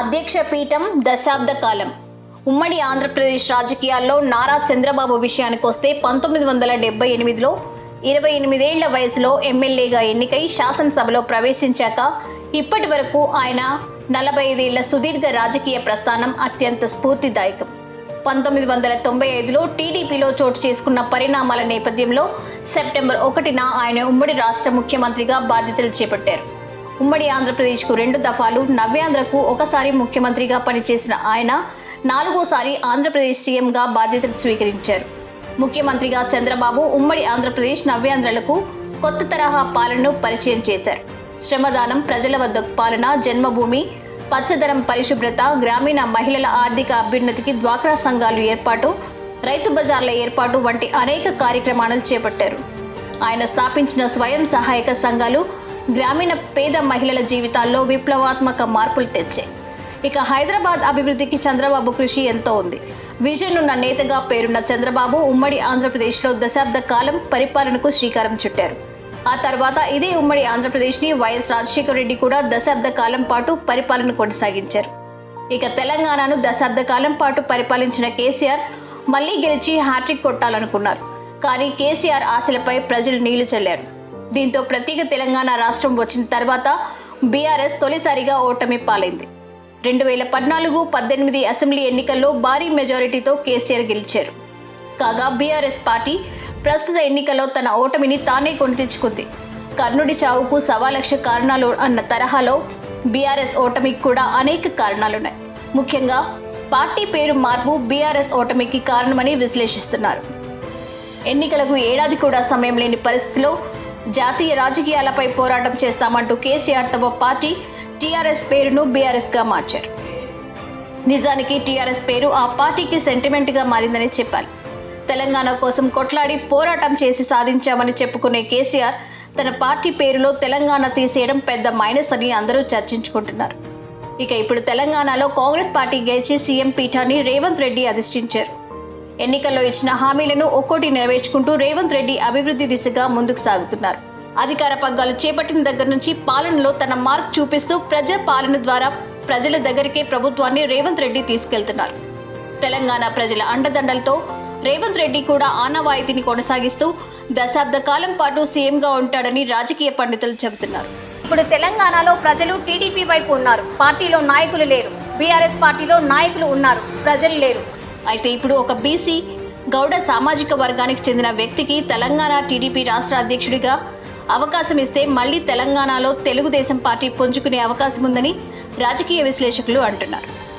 అధ్యక్ష పీఠం దశాబ్ద కాలం. ఉమ్మడి ఆంధ్రప్రదేశ్ రాజకీయాల్లో నారా చంద్రబాబు విషయానికి వస్తే 1978లో 28 ఏళ్ల వయసులో ఎమ్మెల్యేగా ఎన్నికై శాసనసభలో ప్రవేశించాక ఇప్పటి వరకు ఆయన 45 ఏళ్ల సుదీర్ఘ రాజకీయ ప్రస్థానం అత్యంత స్ఫూర్తిదాయకం. 1995లో టీడీపీలో చోటు చేసుకున్న పరిణామాల నేపథ్యంలో సెప్టెంబర్ 1న ఆయన ఉమ్మడి రాష్ట్ర ముఖ్యమంత్రిగా బాధ్యతలు చేపట్టారు. ఉమ్మడి ఆంధ్రప్రదేశ్కు 2 దఫాలు, నవ్యాంధ్రకు ఒకసారి ముఖ్యమంత్రిగా పనిచేసిన ఆయన 4వసారి ఆంధ్రప్రదేశ్ సీఎంగా బాధ్యతలు స్వీకరించారు. ముఖ్యమంత్రిగా చంద్రబాబు ఉమ్మడి ఆంధ్రప్రదేశ్, నవ్యాంధ్రలకు కొత్త తరహా పాలనను పరిచయం చేశారు. శ్రమదానం, ప్రజల వద్ద పాలన, జన్మభూమి, పచ్చదనం, పరిశుభ్రత, గ్రామీణ మహిళల ఆర్థిక అభ్యున్నతికి డ్వాక్రా సంఘాలు ఏర్పాటు, రైతు బజార్ల ఏర్పాటు వంటి అనేక కార్యక్రమాలను చేపట్టారు. ఆయన స్థాపించిన స్వయం సహాయక సంఘాలు గ్రామీణ పేద మహిళల జీవితాల్లో విప్లవాత్మక మార్పులు తెచ్చాయి. ఇక హైదరాబాద్ అభివృద్ధికి చంద్రబాబు కృషి ఎంతో ఉంది. విజన్ ఉన్న నేతగా పేరున్న చంద్రబాబు ఉమ్మడి ఆంధ్రప్రదేశ్లో దశాబ్ద కాలం పరిపాలనకు శ్రీకారం చుట్టారు. ఆ తర్వాత ఇదే ఉమ్మడి ఆంధ్రప్రదేశ్ని వైఎస్ రాజశేఖర రెడ్డి కూడా దశాబ్ద కాలం పాటు పరిపాలన కొనసాగించారు. ఇక తెలంగాణను దశాబ్ద కాలం పాటు పరిపాలించిన కేసీఆర్ మళ్లీ గెలిచి హ్యాట్రిక్ కొట్టాలనుకున్నారు. కానీ కేసీఆర్ ఆశలపై ప్రజలు నీళ్లు చల్లారు. దీంతో ప్రత్యేక తెలంగాణ రాష్ట్రం వచ్చిన తర్వాత బీఆర్ఎస్ తొలిసారిగా ఓటమి పాలైంది. 2014-18 అసెంబ్లీ ఎన్నికల్లో భారీ మెజారిటీతో కేసీఆర్ గెలిచారు. కాగా బీఆర్ఎస్ పార్టీ ప్రస్తుత ఎన్నికల్లో తన ఓటమిని తానే కొని తెచ్చుకుంది. కర్ణుడి చావుకు 1,00,000 కారణాలు అన్న తరహాలో బీఆర్ఎస్ ఓటమికి కూడా అనేక కారణాలున్నాయి. ముఖ్యంగా పార్టీ పేరు మార్పు బీఆర్ఎస్ ఓటమికి కారణమని విశ్లేషిస్తున్నారు. ఎన్నికలకు ఏడాది కూడా సమయం లేని పరిస్థితిలో జాతీయ రాజకీయాలపై పోరాటం చేస్తామంటూ కేసీఆర్ తమ పార్టీ టీఆర్ఎస్ పేరును బీఆర్ఎస్గా మార్చారు. నిజానికి టీఆర్ఎస్ పేరు ఆ పార్టీకి సెంటిమెంట్గా మారిందని చెప్పాలి. తెలంగాణ కోసం కొట్లాడి పోరాటం చేసి సాధించామని చెప్పుకునే కేసీఆర్ తన పార్టీ పేరులో తెలంగాణ తీసేయడం పెద్ద మైనస్ అని అందరూ చర్చించుకుంటున్నారు. ఇక ఇప్పుడు తెలంగాణలో కాంగ్రెస్ పార్టీ గెలిచి సీఎం పీఠాన్ని రేవంత్ రెడ్డి అధిష్ఠించారు. ఎన్నికల్లో ఇచ్చిన హామీలను ఒక్కోటి నెరవేర్చుకుంటూ రేవంత్ రెడ్డి అభివృద్ధి దిశగా ముందుకు సాగుతున్నారు. అధికార పగ్గాలు చేపట్టిన దగ్గర నుంచి పాలనలో తన మార్క్ చూపిస్తూ ప్రజా పాలన ద్వారా ప్రజల దగ్గరికే ప్రభుత్వాన్ని రేవంత్ రెడ్డి తీసుకెళ్తున్నారు. తెలంగాణ ప్రజల అండదండలతో రేవంత్ రెడ్డి కూడా ఆనవాయితీని కొనసాగిస్తూ దశాబ్ద కాలం పాటు సీఎంగా ఉంటాడని రాజకీయ పండితులు చెబుతున్నారు. ఇప్పుడు తెలంగాణలో ప్రజలు టీడీపీ వైపు ఉన్నారు. పార్టీలో నాయకులు లేరు. బీఆర్ఎస్ పార్టీలో నాయకులు ఉన్నారు, ప్రజలు లేరు. అయితే ఇప్పుడు ఒక బీసీ గౌడ సామాజిక వర్గానికి చెందిన వ్యక్తికి తెలంగాణ టీడీపీ రాష్ట్ర అధ్యక్షుడిగా అవకాశం ఇస్తే మళ్లీ తెలంగాణలో తెలుగుదేశం పార్టీ పుంజుకునే అవకాశం ఉందని రాజకీయ విశ్లేషకులు అంటున్నారు.